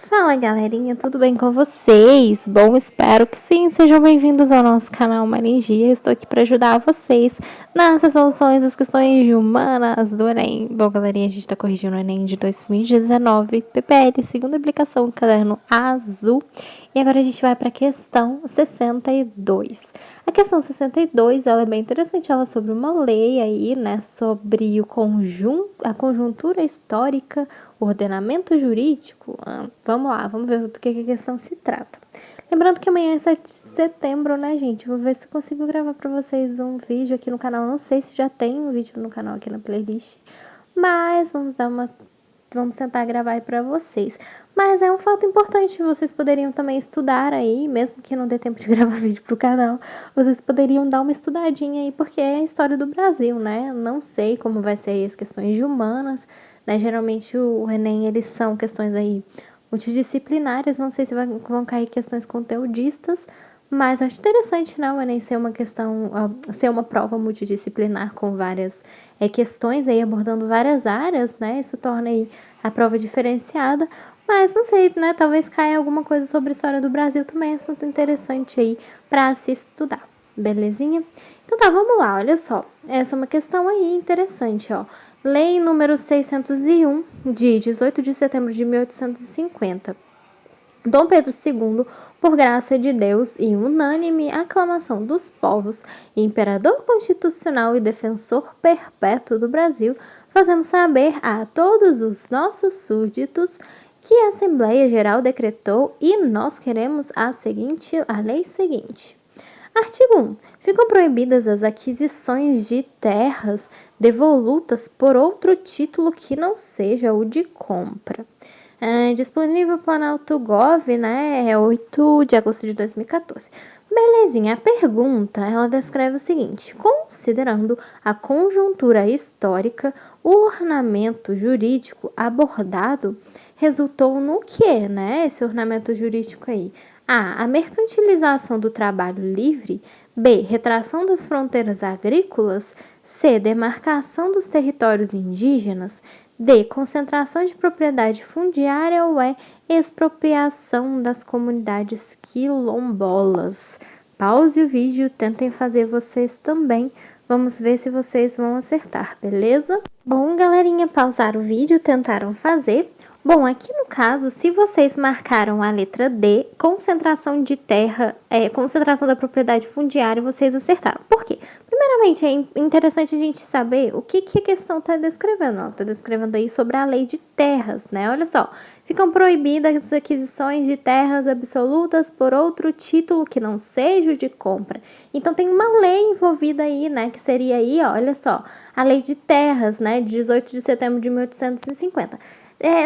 Fala galerinha, tudo bem com vocês? Bom, espero que sim. Sejam bem-vindos ao nosso canal Maringia. Estou aqui para ajudar vocês nas resoluções das questões de humanas do Enem. Bom, galerinha, a gente está corrigindo o Enem de 2019, PPL, segunda aplicação, caderno azul. E agora a gente vai para a questão 62. A questão 62, ela é bem interessante, ela é sobre uma lei aí, né, sobre a conjuntura histórica, o ordenamento jurídico. Vamos lá, vamos ver do que a questão se trata. Lembrando que amanhã é 7 de setembro, né, gente? Vou ver se consigo gravar para vocês um vídeo aqui no canal. Não sei se já tem um vídeo no canal aqui na playlist, mas vamos tentar gravar aí para vocês. Mas é um fato importante, vocês poderiam também estudar aí, mesmo que não dê tempo de gravar vídeo pro canal, vocês poderiam dar uma estudadinha aí, porque é a história do Brasil, né? Não sei como vai ser aí as questões de humanas, né? Geralmente o Enem, eles são questões aí multidisciplinares, não sei se vão cair questões conteudistas, mas acho interessante, né, o Enem ser uma questão, ser uma prova multidisciplinar com várias questões aí, abordando várias áreas, né, isso torna aí a prova diferenciada, mas não sei, né, talvez caia alguma coisa sobre a história do Brasil também, assunto interessante aí para se estudar, belezinha? Então tá, vamos lá, olha só, essa é uma questão aí interessante, ó. Lei número 601, de 18 de setembro de 1850. Dom Pedro II, por graça de Deus e unânime aclamação dos povos, imperador constitucional e defensor perpétuo do Brasil, fazemos saber a todos os nossos súditos que a Assembleia Geral decretou e nós queremos a lei seguinte. Artigo 1. Ficam proibidas as aquisições de terras devolutas por outro título que não seja o de compra. Disponível Planalto Gov, né? É 8 de agosto de 2014. Belezinha, a pergunta, ela descreve o seguinte: considerando a conjuntura histórica, o ornamento jurídico abordado resultou no que, né? Esse ornamento jurídico aí. A mercantilização do trabalho livre. B. Retração das fronteiras agrícolas. C. Demarcação dos territórios indígenas. D. Concentração de propriedade fundiária ou E. Expropriação das comunidades quilombolas. Pause o vídeo, tentem fazer vocês também. Vamos ver se vocês vão acertar, beleza? Bom, galerinha, pausaram o vídeo, tentaram fazer. Bom, aqui no caso, se vocês marcaram a letra D, concentração de terra, concentração da propriedade fundiária, vocês acertaram. Por quê? Primeiramente, é interessante a gente saber o que a questão está descrevendo. Ela está descrevendo aí sobre a lei de terras, né? Olha só, ficam proibidas as aquisições de terras absolutas por outro título que não seja o de compra. Então, tem uma lei envolvida aí, né? Que seria aí, ó, olha só, a lei de terras, né? De 18 de setembro de 1850.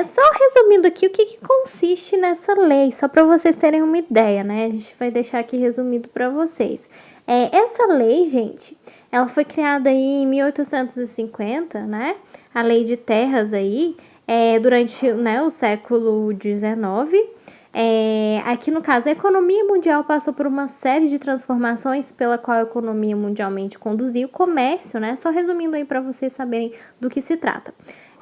Só resumindo aqui o que consiste nessa lei, só para vocês terem uma ideia, né? A gente vai deixar aqui resumido para vocês. Essa lei, gente, ela foi criada aí em 1850, né? A lei de terras aí, durante, né, o século XIX. Aqui no caso, a economia mundial passou por uma série de transformações pela qual a economia mundialmente conduziu o comércio, né? Só resumindo aí para vocês saberem do que se trata.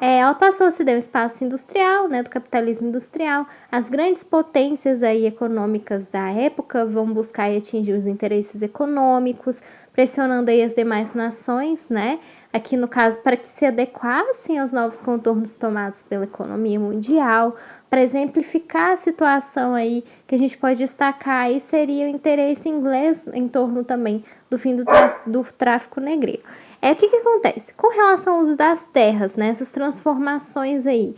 Ela passou a se dar um espaço industrial, né, do capitalismo industrial. As grandes potências aí econômicas da época vão buscar e atingir os interesses econômicos, pressionando aí as demais nações, né, aqui no caso para que se adequassem aos novos contornos tomados pela economia mundial. Para exemplificar a situação aí que a gente pode destacar aí seria o interesse inglês em torno também do fim do tráfico negreiro. O que acontece? Com relação ao uso das terras, né, essas transformações aí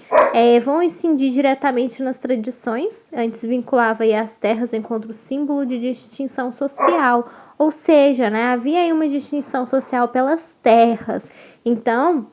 vão incidir diretamente nas tradições. Antes vinculava aí as terras enquanto símbolo de distinção social, ou seja, né, havia aí uma distinção social pelas terras. Então,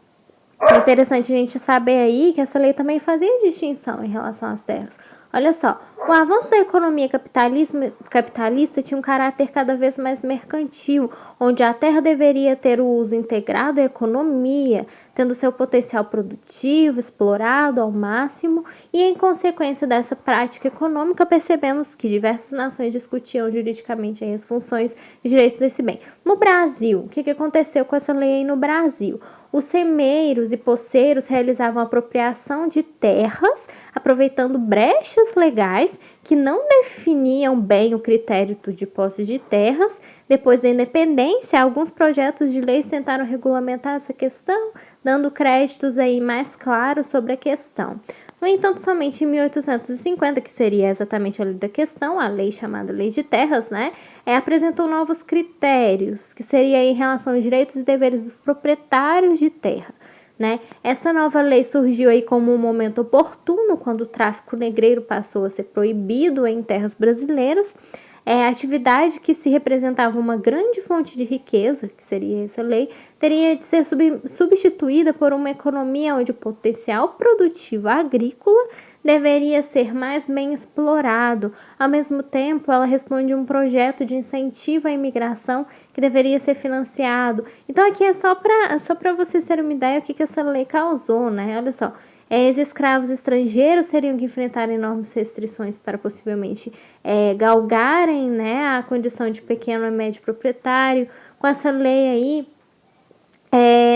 é interessante a gente saber aí que essa lei também fazia distinção em relação às terras. Olha só, o avanço da economia capitalista tinha um caráter cada vez mais mercantil, onde a terra deveria ter o uso integrado à economia, tendo seu potencial produtivo explorado ao máximo, e em consequência dessa prática econômica, percebemos que diversas nações discutiam juridicamente as funções e direitos desse bem. No Brasil, o que aconteceu com essa lei aí no Brasil? Os semeiros e poceiros realizavam apropriação de terras, aproveitando brechas trechos legais que não definiam bem o critério de posse de terras. Depois da independência, alguns projetos de leis tentaram regulamentar essa questão, dando créditos aí mais claros sobre a questão. No entanto, somente em 1850, que seria exatamente a lei da questão, a lei chamada Lei de Terras, né, apresentou novos critérios, que seria em relação aos direitos e deveres dos proprietários de terra. Né? Essa nova lei surgiu aí como um momento oportuno, quando o tráfico negreiro passou a ser proibido em terras brasileiras. A atividade que se representava uma grande fonte de riqueza, que seria essa lei, teria de ser substituída por uma economia onde o potencial produtivo agrícola deveria ser mais bem explorado. Ao mesmo tempo, ela responde a um projeto de incentivo à imigração que deveria ser financiado. Então, aqui é só para vocês terem uma ideia do que essa lei causou, né? Olha só. Os escravos estrangeiros teriam que enfrentar enormes restrições para possivelmente galgarem, né, a condição de pequeno e médio proprietário. Com essa lei aí,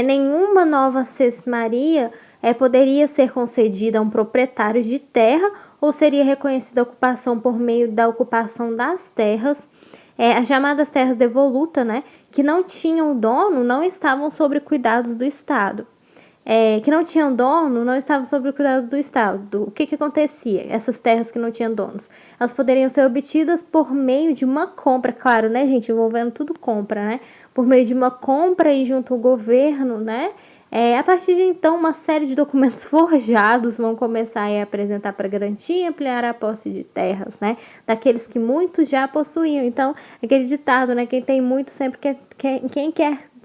nenhuma nova sesmaria poderia ser concedida a um proprietário de terra ou seria reconhecida a ocupação por meio da ocupação das terras. As chamadas terras devolutas, né, que não tinham dono, não estavam sob cuidados do Estado. Que não tinham dono, não estavam sob o cuidado do Estado. O que acontecia? Essas terras que não tinham donos, elas poderiam ser obtidas por meio de uma compra, claro, né, gente, envolvendo tudo compra, né, por meio de uma compra aí junto ao governo, né. A partir de então, uma série de documentos forjados vão começar a apresentar para garantir e ampliar a posse de terras, né, daqueles que muitos já possuíam. Então, aquele ditado, né, quem tem muito sempre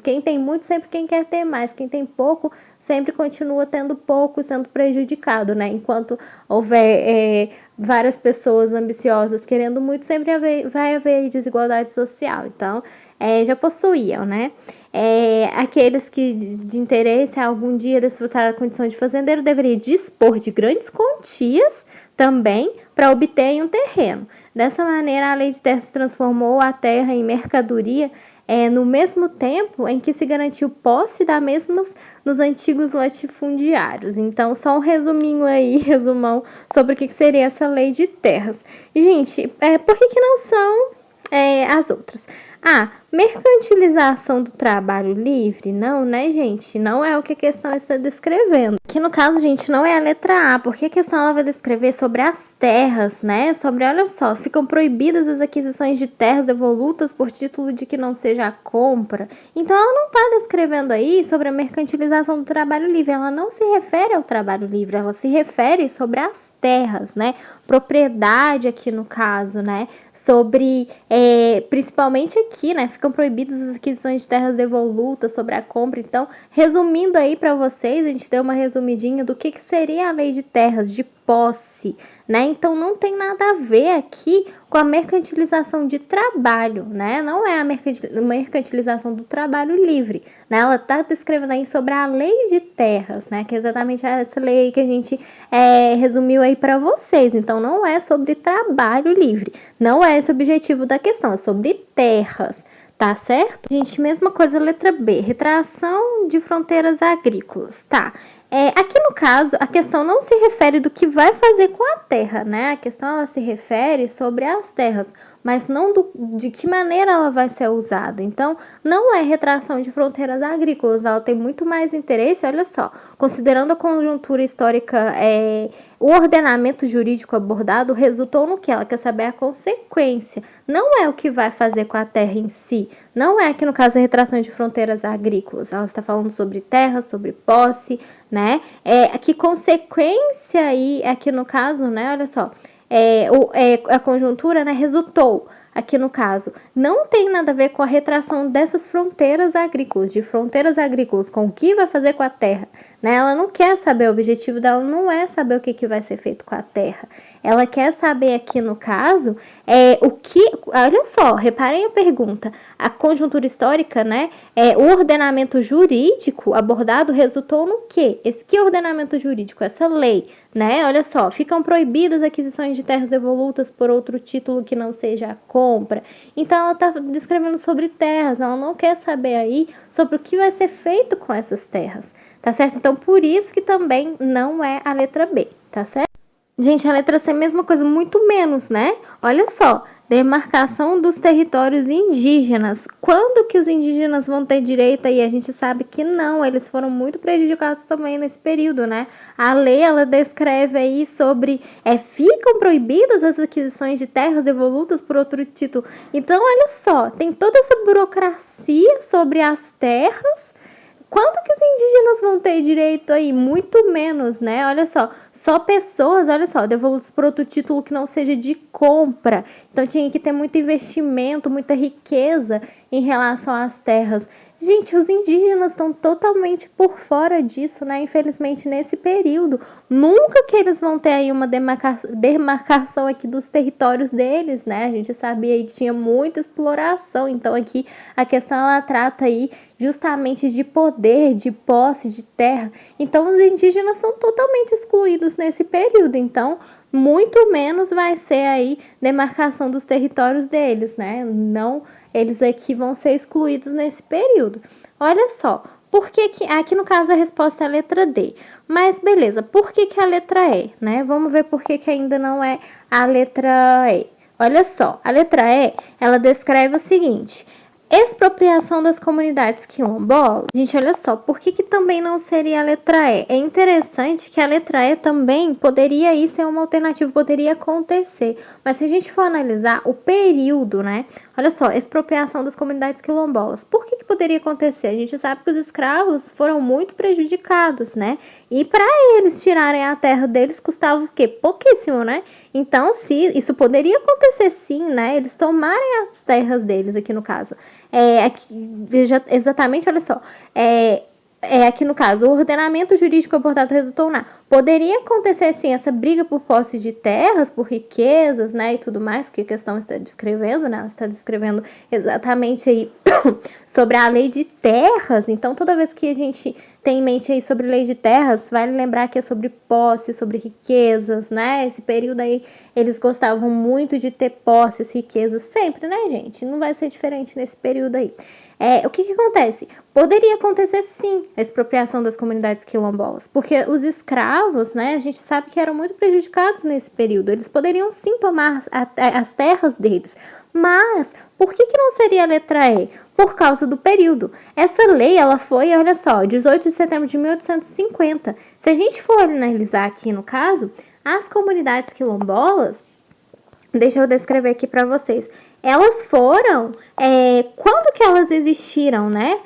quem tem muito sempre quem quer ter mais, quem tem pouco sempre continua tendo pouco, sendo prejudicado, né? Enquanto houver várias pessoas ambiciosas querendo muito, sempre vai haver desigualdade social. Então, já possuíam, né? Aqueles que de interesse algum dia desfrutar a condição de fazendeiro deveriam dispor de grandes quantias também para obter um terreno. Dessa maneira, a lei de terra se transformou a terra em mercadoria no mesmo tempo em que se garantiu posse das mesmas nos antigos latifundiários. Então, só um resumão sobre o que seria essa lei de terras. Gente, por que não são as outras? Mercantilização do trabalho livre? Não, né, gente? Não é o que a questão está descrevendo. Que no caso, gente, não é a letra A, porque a questão ela vai descrever sobre as terras, né? Olha só, ficam proibidas as aquisições de terras devolutas por título de que não seja a compra. Então, ela não está descrevendo aí sobre a mercantilização do trabalho livre. Ela não se refere ao trabalho livre, ela se refere sobre as terras, né? Propriedade aqui no caso, né? Sobre, principalmente aqui, né? Ficam proibidas as aquisições de terras devolutas sobre a compra. Então, resumindo aí para vocês, a gente deu uma resumidinha do que seria a lei de terras, de posse, né? Então, não tem nada a ver aqui com a mercantilização de trabalho, né? Não é a mercantilização do trabalho livre, né? Ela está descrevendo aí sobre a lei de terras, né? Que é exatamente essa lei aí que a gente resumiu aí para vocês. Então, não é sobre trabalho livre, não é esse o objetivo da questão, é sobre terras. Tá certo? Gente, mesma coisa, letra B, retração de fronteiras agrícolas, tá? Aqui no caso, a questão não se refere do que vai fazer com a terra, né? A questão ela se refere sobre as terras, mas não de que maneira ela vai ser usada. Então, não é retração de fronteiras agrícolas, ela tem muito mais interesse, olha só, considerando a conjuntura histórica, o ordenamento jurídico abordado resultou no que ela quer saber a consequência, não é o que vai fazer com a terra em si, não é aqui no caso a retração de fronteiras agrícolas, ela está falando sobre terra, sobre posse, né? Que consequência aí, aqui no caso, né, olha só, a conjuntura, né, resultou, aqui no caso, não tem nada a ver com a retração dessas fronteiras agrícolas, de fronteiras agrícolas, com o que vai fazer com a terra, né? Ela não quer saber, o objetivo dela não é saber o que vai ser feito com a terra, ela quer saber aqui no caso, olha só, reparem a pergunta, a conjuntura histórica, né, o ordenamento jurídico abordado resultou no quê? Que ordenamento jurídico? Essa lei, né, olha só, ficam proibidas aquisições de terras devolutas por outro título que não seja a compra. Então, ela está descrevendo sobre terras, ela não quer saber aí sobre o que vai ser feito com essas terras, tá certo? Então, por isso que também não é a letra B, tá certo? Gente, a letra C é a mesma coisa, muito menos, né? Olha só, demarcação dos territórios indígenas. Quando que os indígenas vão ter direito aí? A gente sabe que não, eles foram muito prejudicados também nesse período, né? A lei, ela descreve aí sobre, ficam proibidas as aquisições de terras devolutas por outro título. Então, olha só, tem toda essa burocracia sobre as terras. Quanto que os indígenas vão ter direito aí? Muito menos, né? Olha só pessoas, olha só, devolutos por outro título que não seja de compra. Então tinha que ter muito investimento, muita riqueza em relação às terras. Gente, os indígenas estão totalmente por fora disso, né? Infelizmente, nesse período. Nunca que eles vão ter aí uma demarcação aqui dos territórios deles, né? A gente sabia aí que tinha muita exploração. Então, aqui a questão ela trata aí justamente de poder, de posse, de terra. Então, os indígenas são totalmente excluídos nesse período. Então, muito menos vai ser aí demarcação dos territórios deles, né? Não, eles aqui vão ser excluídos nesse período. Olha só, por que aqui no caso a resposta é a letra D. Mas beleza, por que a letra E, né? Vamos ver por que ainda não é a letra E. Olha só, a letra E, ela descreve o seguinte: expropriação das comunidades quilombolas. Gente, olha só, por que também não seria a letra E? É interessante que a letra E também poderia aí ser uma alternativa, poderia acontecer. Mas se a gente for analisar o período, né? Olha só, expropriação das comunidades quilombolas. Por que poderia acontecer? A gente sabe que os escravos foram muito prejudicados, né? E para eles tirarem a terra deles custava o quê? Pouquíssimo, né? Então, se isso poderia acontecer sim, né? Eles tomarem as terras deles aqui no caso. Exatamente, olha só. Aqui no caso, o ordenamento jurídico abortado resultou na. Poderia acontecer sim essa briga por posse de terras, por riquezas, né, e tudo mais que a questão está descrevendo, né? Ela está descrevendo exatamente aí sobre a lei de terras. Então, toda vez que a gente tem em mente aí sobre lei de terras, vale lembrar que é sobre posse, sobre riquezas, né? Esse período aí, eles gostavam muito de ter posses, riquezas, sempre, né, gente? Não vai ser diferente nesse período aí. O que acontece? Poderia acontecer sim a expropriação das comunidades quilombolas, porque os escravos, né, a gente sabe que eram muito prejudicados nesse período. Eles poderiam sim tomar as terras deles, mas por que não seria a letra E? Por causa do período. Essa lei, ela foi, olha só, 18 de setembro de 1850. Se a gente for analisar aqui no caso, as comunidades quilombolas, deixa eu descrever aqui para vocês. Elas foram, quando que elas existiram, né?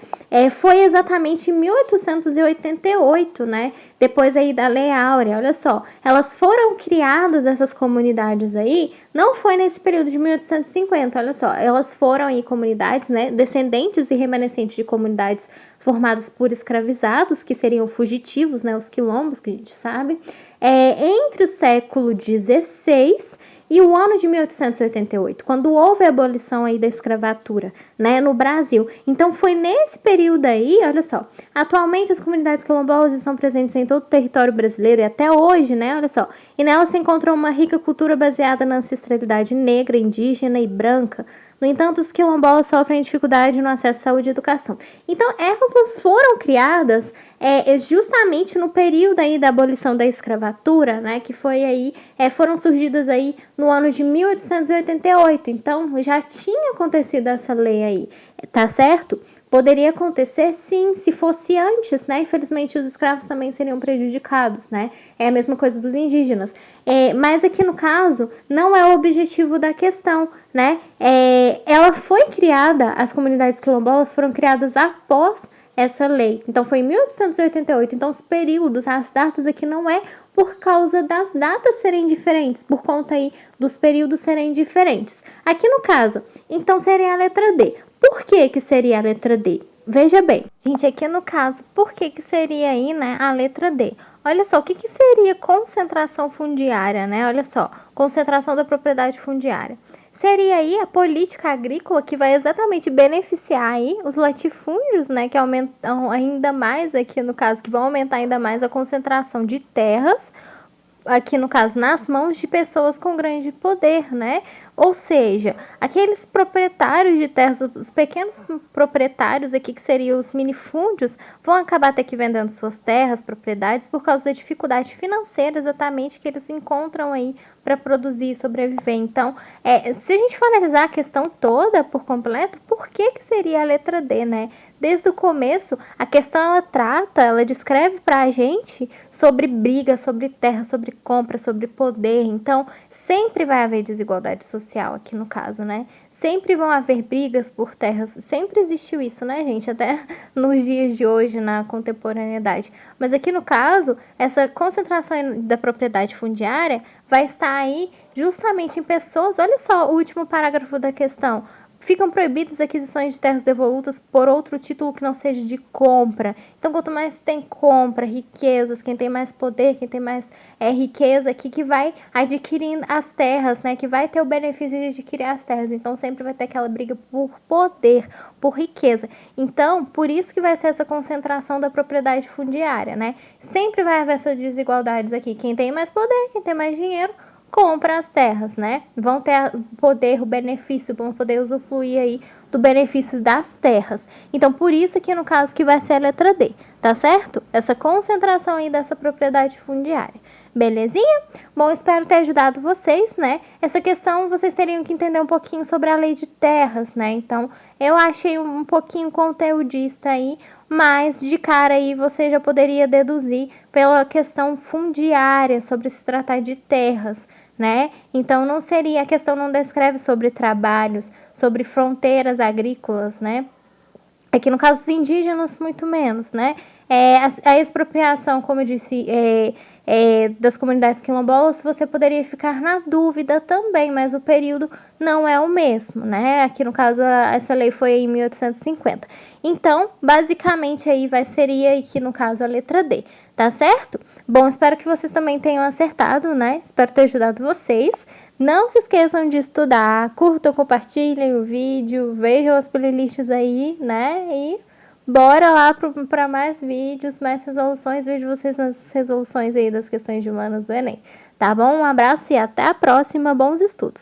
Foi exatamente em 1888, né? Depois aí da Lei Áurea, olha só. Elas foram criadas, essas comunidades aí, não foi nesse período de 1850, olha só. Elas foram aí comunidades, né? Descendentes e remanescentes de comunidades formadas por escravizados, que seriam fugitivos, né? Os quilombos, que a gente sabe. Entre o século XVI e o ano de 1888, quando houve a abolição aí da escravatura, né, no Brasil. Então foi nesse período aí, olha só, atualmente as comunidades quilombolas estão presentes em todo o território brasileiro e até hoje, né, olha só, e nelas se encontra uma rica cultura baseada na ancestralidade negra, indígena e branca. No entanto, os quilombolas sofrem dificuldade no acesso à saúde e educação. Então, elas foram criadas justamente no período aí da abolição da escravatura, né, que foi aí, foram surgidas aí no ano de 1888. Então, já tinha acontecido essa lei aí, tá certo? Poderia acontecer, sim, se fosse antes, né? Infelizmente, os escravos também seriam prejudicados, né? É a mesma coisa dos indígenas. Mas aqui no caso, não é o objetivo da questão, né? Ela foi criada, as comunidades quilombolas foram criadas após essa lei. Então, foi em 1888. Então, os períodos, as datas aqui não é por causa das datas serem diferentes, por conta aí dos períodos serem diferentes. Aqui no caso, então, seria a letra D. Por que seria a letra D? Veja bem, gente, aqui no caso, por que seria aí, né, a letra D? Olha só, o que seria concentração fundiária, né? Olha só, concentração da propriedade fundiária. Seria aí a política agrícola que vai exatamente beneficiar aí os latifúndios, né, que aumentam ainda mais aqui no caso, que vão aumentar ainda mais a concentração de terras aqui no caso, nas mãos de pessoas com grande poder, né? Ou seja, aqueles proprietários de terras, os pequenos proprietários aqui, que seriam os minifúndios, vão acabar ter que vendendo suas terras, propriedades, por causa da dificuldade financeira exatamente que eles encontram aí para produzir e sobreviver. Então, se a gente for analisar a questão toda por completo, por que seria a letra D, né? Desde o começo, a questão ela descreve para a gente sobre briga, sobre terra, sobre compra, sobre poder. Então, sempre vai haver desigualdade social aqui no caso, né? Sempre vão haver brigas por terras. Sempre existiu isso, né, gente? Até nos dias de hoje, na contemporaneidade. Mas aqui no caso, essa concentração da propriedade fundiária vai estar aí justamente em pessoas. Olha só o último parágrafo da questão. Ficam proibidas aquisições de terras devolutas por outro título que não seja de compra. Então, quanto mais tem compra, riquezas, quem tem mais poder, quem tem mais riqueza aqui, que vai adquirindo as terras, né? Que vai ter o benefício de adquirir as terras. Então, sempre vai ter aquela briga por poder, por riqueza. Então, por isso que vai ser essa concentração da propriedade fundiária, né? Sempre vai haver essas desigualdades aqui. Quem tem mais poder, quem tem mais dinheiro, compra as terras, né? Vão ter o poder, o benefício, vão poder usufruir aí do benefício das terras. Então, por isso que no caso que vai ser a letra D, tá certo? Essa concentração aí dessa propriedade fundiária. Belezinha? Bom, espero ter ajudado vocês, né? Essa questão vocês teriam que entender um pouquinho sobre a lei de terras, né? Então, eu achei um pouquinho conteudista aí, mas de cara aí você já poderia deduzir pela questão fundiária, sobre se tratar de terras, né? Então, não seria, a questão não descreve sobre trabalhos, sobre fronteiras agrícolas, né? Aqui no caso dos indígenas, muito menos, né? A expropriação, como eu disse, das comunidades quilombolas, você poderia ficar na dúvida também, mas o período não é o mesmo, né? Aqui no caso, essa lei foi em 1850. Então, basicamente, aí seria aqui no caso a letra D, tá certo? Bom, espero que vocês também tenham acertado, né? Espero ter ajudado vocês. Não se esqueçam de estudar, curtam, compartilhem o vídeo, vejam as playlists aí, né? E bora lá para mais vídeos, mais resoluções. Vejo vocês nas resoluções aí das questões de humanas do Enem. Tá bom? Um abraço e até a próxima. Bons estudos!